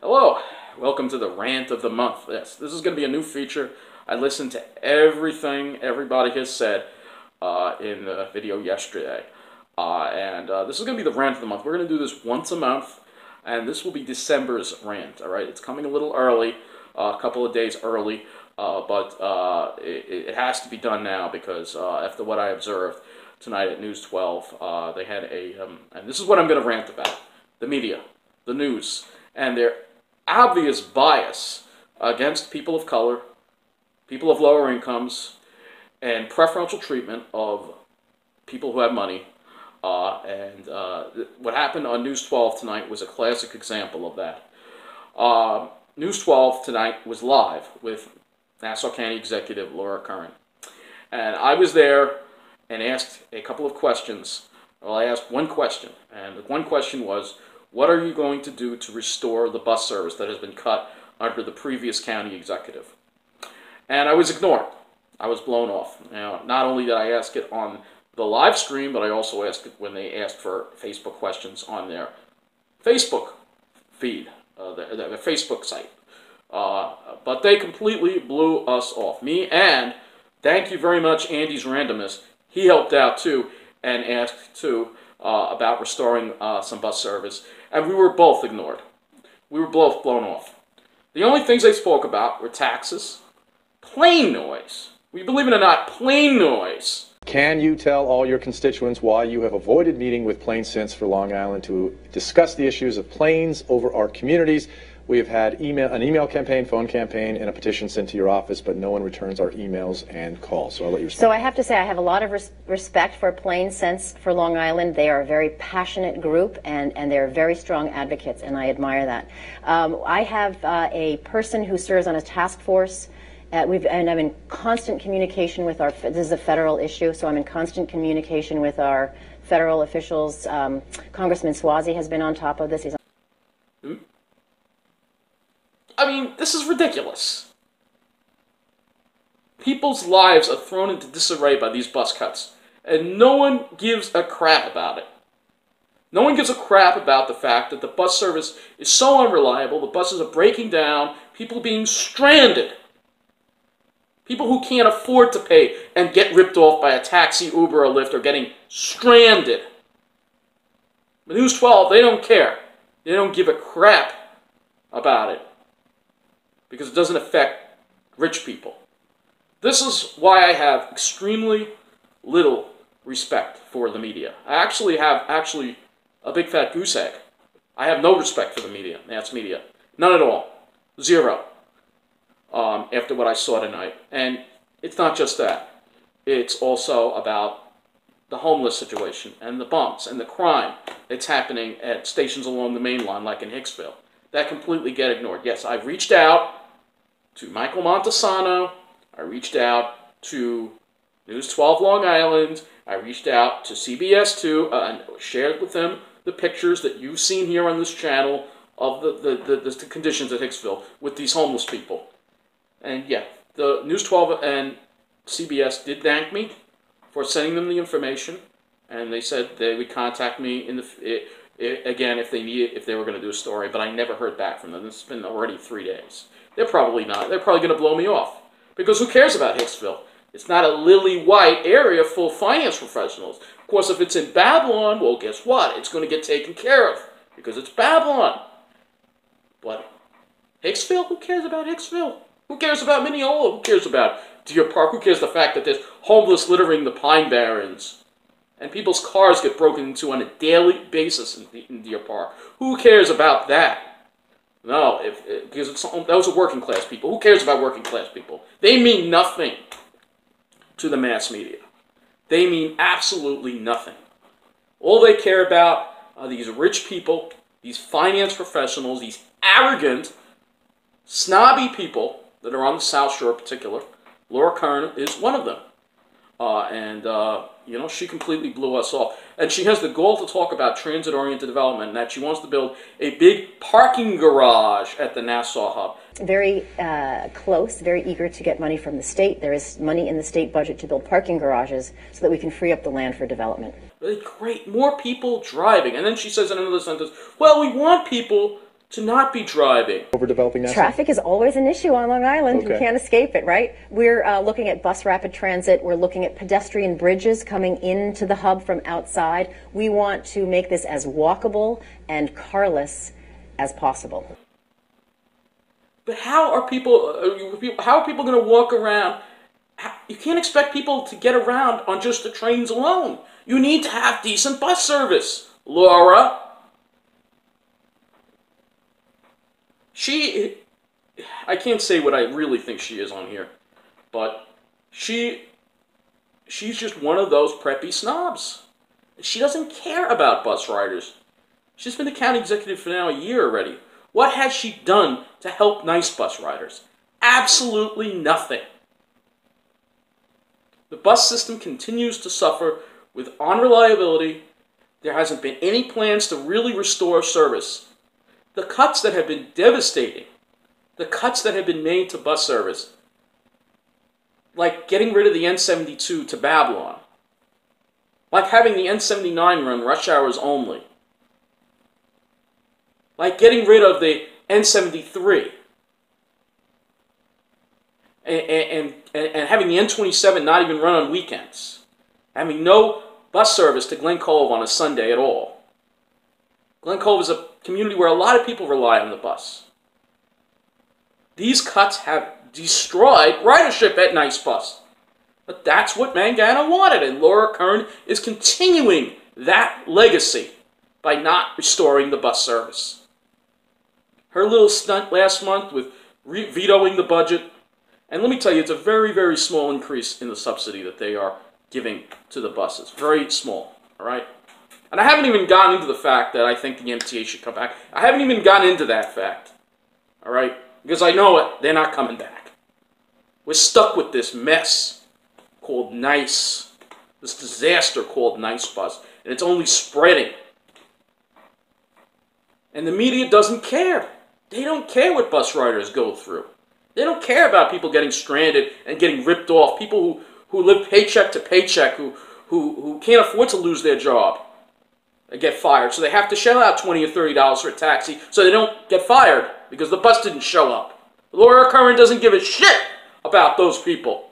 Hello, welcome to the Rant of the Month. Yes, this is going to be a new feature. I listened to everything everybody has said in the video yesterday. This is going to be the Rant of the Month. We're going to do this once a month, and this will be December's rant, all right? It's coming a little early, a couple of days early, but it has to be done now because after what I observed tonight at News 12, they had and this is what I'm going to rant about: the media, the news, and their obvious bias against people of color, people of lower incomes, and preferential treatment of people who have money. What happened on News 12 tonight was a classic example of that. News 12 tonight was live with Nassau County Executive Laura Curran. And I was there and asked a couple of questions. Well, I asked one question, and the one question was, what are you going to do to restore the bus service that has been cut under the previous county executive? And I was ignored. I was blown off. Now, not only did I ask it on the live stream, but I also asked it when they asked for Facebook questions on their Facebook feed, their Facebook site. But they completely blew us off. Me and, thank you very much, Andy's Randomness. He helped out too and asked too about restoring some bus service. And we were both ignored. We were both blown off. The only things they spoke about were taxes, plane noise. Will you believe it or not, plane noise. Can you tell all your constituents why you have avoided meeting with Plain Sense for Long Island to discuss the issues of planes over our communities? We have had an email campaign, phone campaign, and a petition sent to your office, but no one returns our emails and calls. So I'll let you respond. So I have to say I have a lot of respect for Plain Sense for Long Island. They are a very passionate group, and they're very strong advocates, and I admire that. I have a person who serves on a task force. And I'm in constant communication with this is a federal issue, so I'm in constant communication with our federal officials. Congressman Swazi has been on top of this. I mean, this is ridiculous. People's lives are thrown into disarray by these bus cuts, and no one gives a crap about it. No one gives a crap about the fact that the bus service is so unreliable, the buses are breaking down, people are being stranded. People who can't afford to pay and get ripped off by a taxi, Uber, or Lyft are getting stranded. But News 12, they don't care. They don't give a crap about it because it doesn't affect rich people. This is why I have extremely little respect for the media. I actually have a big fat goose egg. I have no respect for the media, mass media. None at all. Zero. After what I saw tonight. And it's not just that. It's also about the homeless situation and the bumps and the crime that's happening at stations along the main line, like in Hicksville. That completely get ignored. Yes, I've reached out to Michael Montesano. I reached out to News 12 Long Island. I reached out to CBS 2 and shared with them the pictures that you've seen here on this channel of the conditions at Hicksville with these homeless people. And yeah, the News 12 and CBS did thank me for sending them the information, and they said they would contact me again if they were going to do a story. But I never heard back from them. It's been already 3 days. They're probably not. They're probably going to blow me off because who cares about Hicksville? It's not a lily white area full of finance professionals. Of course, if it's in Babylon, well, guess what? It's going to get taken care of because it's Babylon. But Hicksville? Who cares about Hicksville? Who cares about Mineola? Who cares about Deer Park? Who cares the fact that there's homeless littering the Pine Barrens and people's cars get broken into on a daily basis in Deer Park? Who cares about that? No, because those are working class people. Who cares about working class people? They mean nothing to the mass media. They mean absolutely nothing. All they care about are these rich people, these finance professionals, these arrogant, snobby people that are on the South Shore in particular. Laura Curran is one of them. You know, she completely blew us off. And she has the goal to talk about transit-oriented development and that she wants to build a big parking garage at the Nassau hub. Very close, very eager to get money from the state. There is money in the state budget to build parking garages so that we can free up the land for development. Really great. More people driving. And then she says in another sentence, well, we want people to not be driving. Overdeveloping Nassau? Traffic is always an issue on Long Island. Okay. You can't escape it, right? We're looking at bus rapid transit. We're looking at pedestrian bridges coming into the hub from outside. We want to make this as walkable and carless as possible. But how are people going to walk around? You can't expect people to get around on just the trains alone. You need to have decent bus service, Laura. I can't say what I really think she is on here, but she's just one of those preppy snobs. She doesn't care about bus riders. She's been the county executive for now a year already. What has she done to help nice bus riders? Absolutely nothing. The bus system continues to suffer with unreliability. There hasn't been any plans to really restore service. The cuts that have been devastating, the cuts that have been made to bus service, like getting rid of the N72 to Babylon, like having the N79 run rush hours only, like getting rid of the N73, and having the N27 not even run on weekends, having no bus service to Glen Cove on a Sunday at all. Glen Cove is a community where a lot of people rely on the bus. These cuts have destroyed ridership at Nice Bus. But that's what Mangano wanted, and Laura Curran is continuing that legacy by not restoring the bus service. Her little stunt last month with vetoing the budget, and let me tell you, it's a very, very small increase in the subsidy that they are giving to the buses. Very small, all right? And I haven't even gotten into the fact that I think the MTA should come back. I haven't even gotten into that fact, all right? Because I know it, they're not coming back. We're stuck with this mess called Nice, this disaster called Nice Bus, and it's only spreading. And the media doesn't care. They don't care what bus riders go through. They don't care about people getting stranded and getting ripped off, people who live paycheck to paycheck, who can't afford to lose their job. They get fired, so they have to shell out $20 or $30 for a taxi so they don't get fired because the bus didn't show up. Laura Curran doesn't give a shit about those people.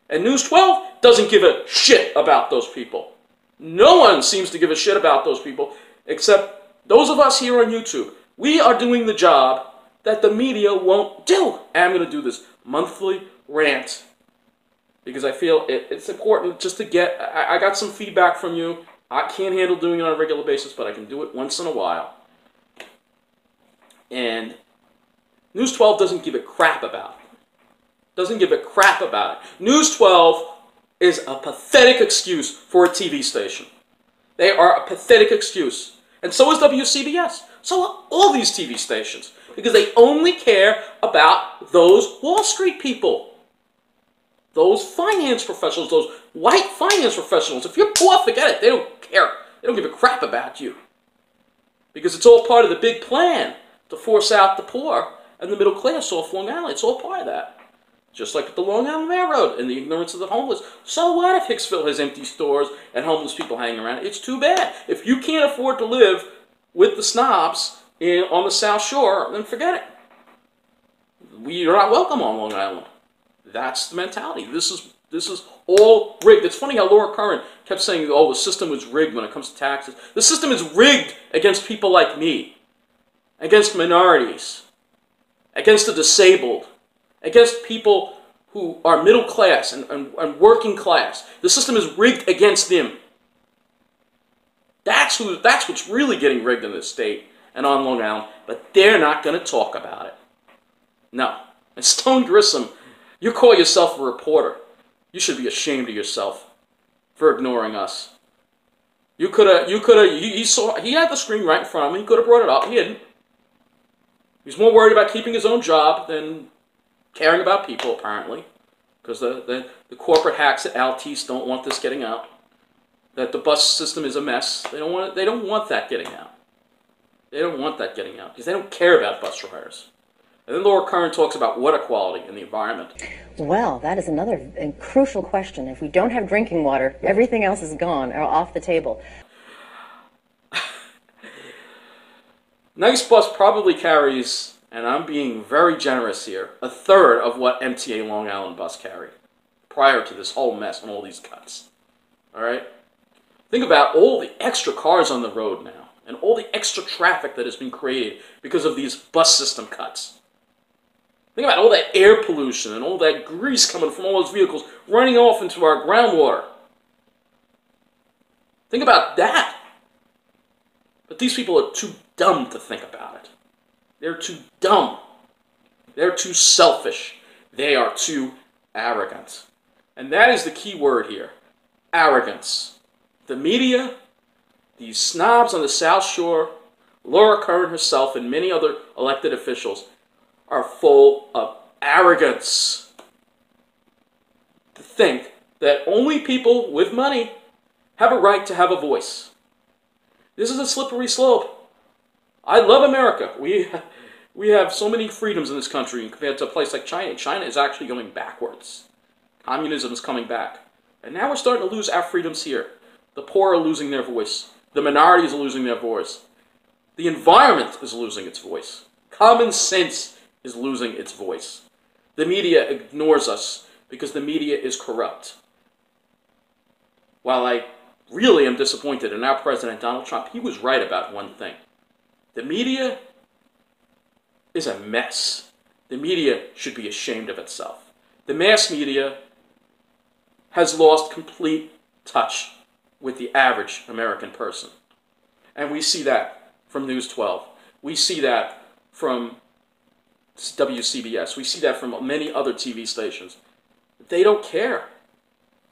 And News 12 doesn't give a shit about those people. No one seems to give a shit about those people except those of us here on YouTube. We are doing the job that the media won't do. And I'm going to do this monthly rant because I feel it's important just to get... I got some feedback from you. I can't handle doing it on a regular basis, but I can do it once in a while. And News 12 doesn't give a crap about it. Doesn't give a crap about it. News 12 is a pathetic excuse for a TV station. They are a pathetic excuse. And so is WCBS. So are all these TV stations. Because they only care about those Wall Street people. Those finance professionals, those white finance professionals. If you're poor, forget it. They don't care. They don't give a crap about you. Because it's all part of the big plan to force out the poor and the middle class off Long Island. It's all part of that. Just like with the Long Island Railroad and the ignorance of the homeless. So what if Hicksville has empty stores and homeless people hanging around? It's too bad. If you can't afford to live with the snobs on the South Shore, then forget it. You're not welcome on Long Island. That's the mentality. This is all rigged. It's funny how Laura Curran kept saying, oh, the system was rigged when it comes to taxes. The system is rigged against people like me, against minorities, against the disabled, against people who are middle class and working class. The system is rigged against them. That's what's really getting rigged in this state and on Long Island, but they're not going to talk about it. No. And Stone Grissom, you call yourself a reporter. You should be ashamed of yourself for ignoring us. He had the screen right in front of him. He could have brought it up. He didn't. He's more worried about keeping his own job than caring about people, apparently. Because the corporate hacks at Altice don't want this getting out. That the bus system is a mess. They don't want that getting out. They don't want that getting out because they don't care about bus riders. And then Laura Curran talks about water quality and the environment. Well, that is another crucial question. If we don't have drinking water, everything else is gone or off the table. Nice bus probably carries, and I'm being very generous here, a third of what MTA Long Island bus carried prior to this whole mess and all these cuts. Alright? Think about all the extra cars on the road now, and all the extra traffic that has been created because of these bus system cuts. Think about all that air pollution and all that grease coming from all those vehicles running off into our groundwater. Think about that. But these people are too dumb to think about it. They're too dumb. They're too selfish. They are too arrogant. And that is the key word here. Arrogance. The media, these snobs on the South Shore, Laura Curran herself, and many other elected officials are full of arrogance. To think that only people with money have a right to have a voice. This is a slippery slope. I love America. We have so many freedoms in this country compared to a place like China. China is actually going backwards. Communism is coming back. And now we're starting to lose our freedoms here. The poor are losing their voice. The minorities are losing their voice. The environment is losing its voice. Common sense is losing its voice. The media ignores us because the media is corrupt. While I really am disappointed in our president, Donald Trump, he was right about one thing. The media is a mess. The media should be ashamed of itself. The mass media has lost complete touch with the average American person. And we see that from News 12. We see that from WCBS. We see that from many other TV stations. They don't care.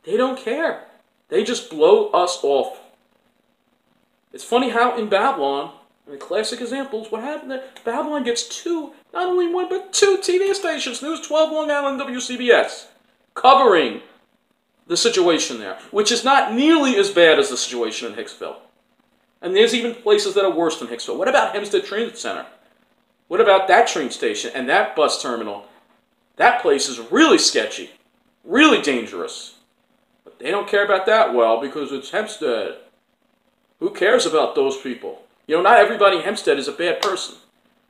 They don't care. They just blow us off. It's funny how in Babylon, in the classic examples, what happened there? Babylon gets two, not only one, but two TV stations, News 12, Long Island, WCBS, covering the situation there, which is not nearly as bad as the situation in Hicksville. And there's even places that are worse than Hicksville. What about Hempstead Transit Center? What about that train station and that bus terminal? That place is really sketchy, really dangerous. But they don't care about that well because it's Hempstead. Who cares about those people? You know, not everybody in Hempstead is a bad person.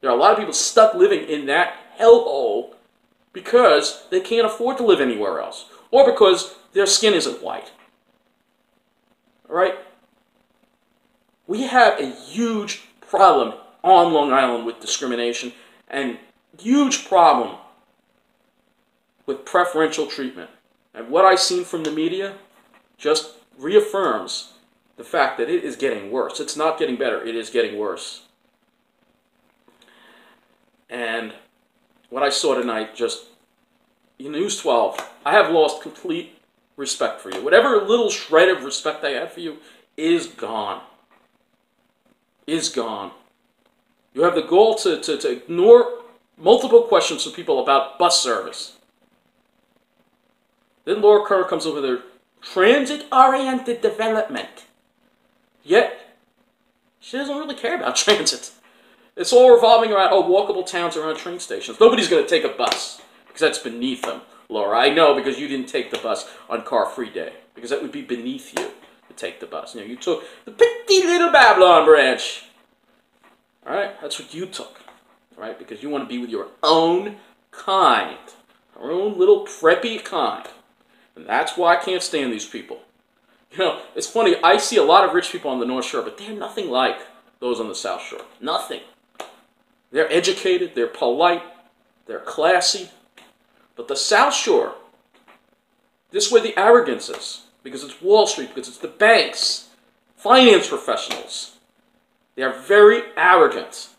There are a lot of people stuck living in that hellhole because they can't afford to live anywhere else, or because their skin isn't white. All right? We have a huge problem on Long Island with discrimination and huge problem with preferential treatment. And what I've seen from the media just reaffirms the fact that it is getting worse. It's not getting better. It is getting worse. And what I saw tonight, just in News 12, I have lost complete respect for you. Whatever little shred of respect I had for you is gone. Is gone. You have the goal to ignore multiple questions from people about bus service. Then Laura Curran comes up with her transit-oriented development. Yet, she doesn't really care about transit. It's all revolving around, walkable towns around train stations. Nobody's going to take a bus, because that's beneath them, Laura. I know, because you didn't take the bus on Car-Free Day, because that would be beneath you to take the bus. You know, you took the pretty little Babylon branch. All right? That's what you took, all right? Because you want to be with your own kind, our own little preppy kind. And that's why I can't stand these people. You know, it's funny, I see a lot of rich people on the North Shore, but they're nothing like those on the South Shore. Nothing. They're educated, they're polite, they're classy. But the South Shore, this is where the arrogance is. Because it's Wall Street, because it's the banks, finance professionals. They are very arrogant.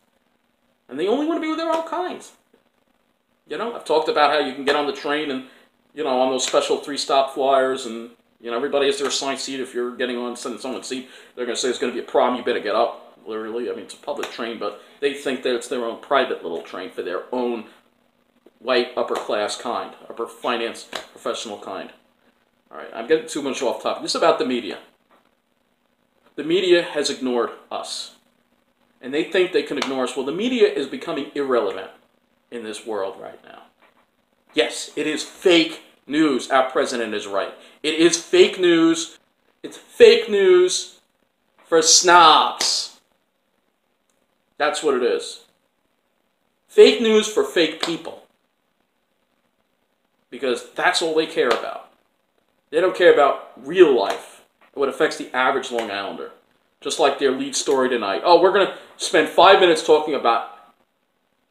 And they only want to be with their own kind. You know, I've talked about how you can get on the train and, you know, on those special 3-stop flyers, and, you know, everybody has their assigned seat. If you're getting on someone's seat, they're going to say it's going to be a problem, you better get up, literally. I mean, it's a public train, but they think that it's their own private little train for their own white upper-class kind, upper finance professional kind. All right, I'm getting too much off topic. This is about the media. The media has ignored us. And they think they can ignore us. Well, the media is becoming irrelevant in this world right now. Yes, it is fake news. Our president is right. It is fake news. It's fake news for snobs. That's what it is. Fake news for fake people. Because that's all they care about. They don't care about real life and what affects the average Long Islander. Just like their lead story tonight. Oh, we're going to spend 5 minutes talking about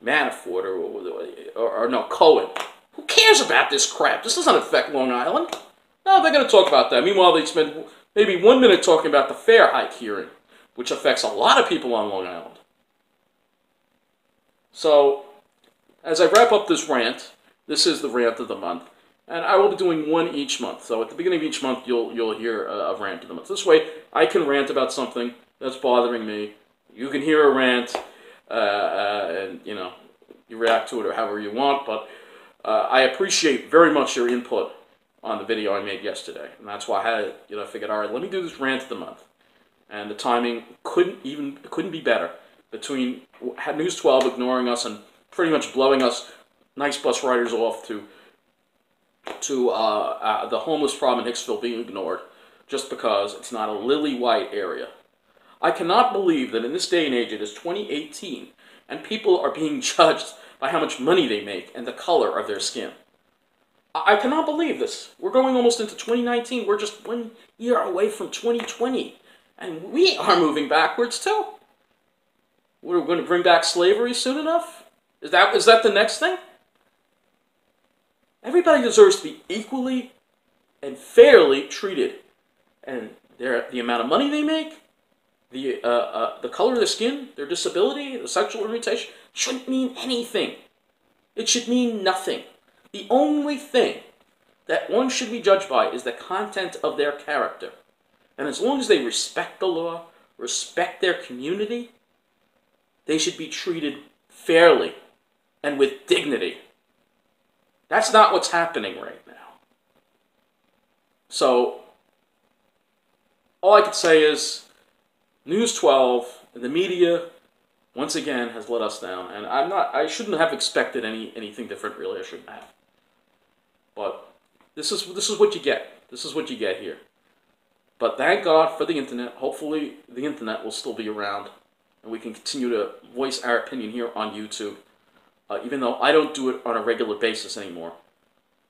Manafort or no, Cohen. Who cares about this crap? This doesn't affect Long Island. No, they're going to talk about that. Meanwhile, they spend maybe 1 minute talking about the fare hike hearing, which affects a lot of people on Long Island. So, as I wrap up this rant, this is the rant of the month, and I will be doing one each month. So at the beginning of each month, you'll hear a rant of the month. This way, I can rant about something that's bothering me. You can hear a rant, and you react to it or however you want. But I appreciate very much your input on the video I made yesterday, and that's why I had I figured, all right, let me do this rant of the month, and the timing couldn't be better between News 12 ignoring us and pretty much blowing us nice bus riders off to the homeless problem in Hicksville being ignored just because it's not a lily-white area. I cannot believe that in this day and age, it is 2018, and people are being judged by how much money they make and the color of their skin. I cannot believe this. We're going almost into 2019. We're just 1 year away from 2020, and we are moving backwards too. We're going to bring back slavery soon enough? Is that the next thing? Everybody deserves to be equally and fairly treated, and the amount of money they make, the color of their skin, their disability, the sexual orientation shouldn't mean anything. It should mean nothing. The only thing that one should be judged by is the content of their character, and as long as they respect the law, respect their community, they should be treated fairly and with dignity. That's not what's happening right now. So, all I could say is, News 12 and the media, once again, has let us down. And I shouldn't have expected anything different, really. I shouldn't have. But this is what you get. This is what you get here. But thank God for the internet. Hopefully, the internet will still be around, and we can continue to voice our opinion here on YouTube. Even though I don't do it on a regular basis anymore.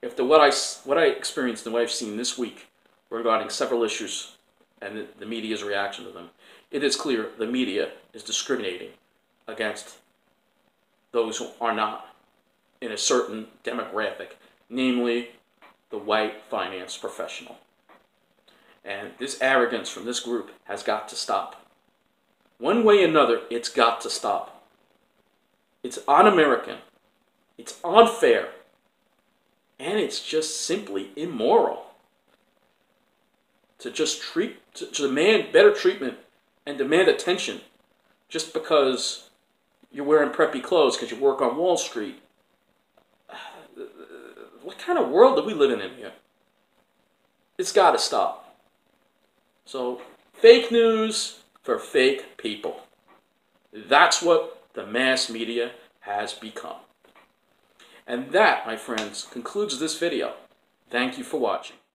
After what I experienced and what I've seen this week regarding several issues and the media's reaction to them, it is clear the media is discriminating against those who are not in a certain demographic, namely the white finance professional. And this arrogance from this group has got to stop. One way or another, it's got to stop. It's un-American, it's unfair, and it's just simply immoral to just to demand better treatment and demand attention just because you're wearing preppy clothes because you work on Wall Street. What kind of world do we live in here? It's got to stop. So, fake news for fake people. That's what the mass media has become. And that, my friends, concludes this video. Thank you for watching.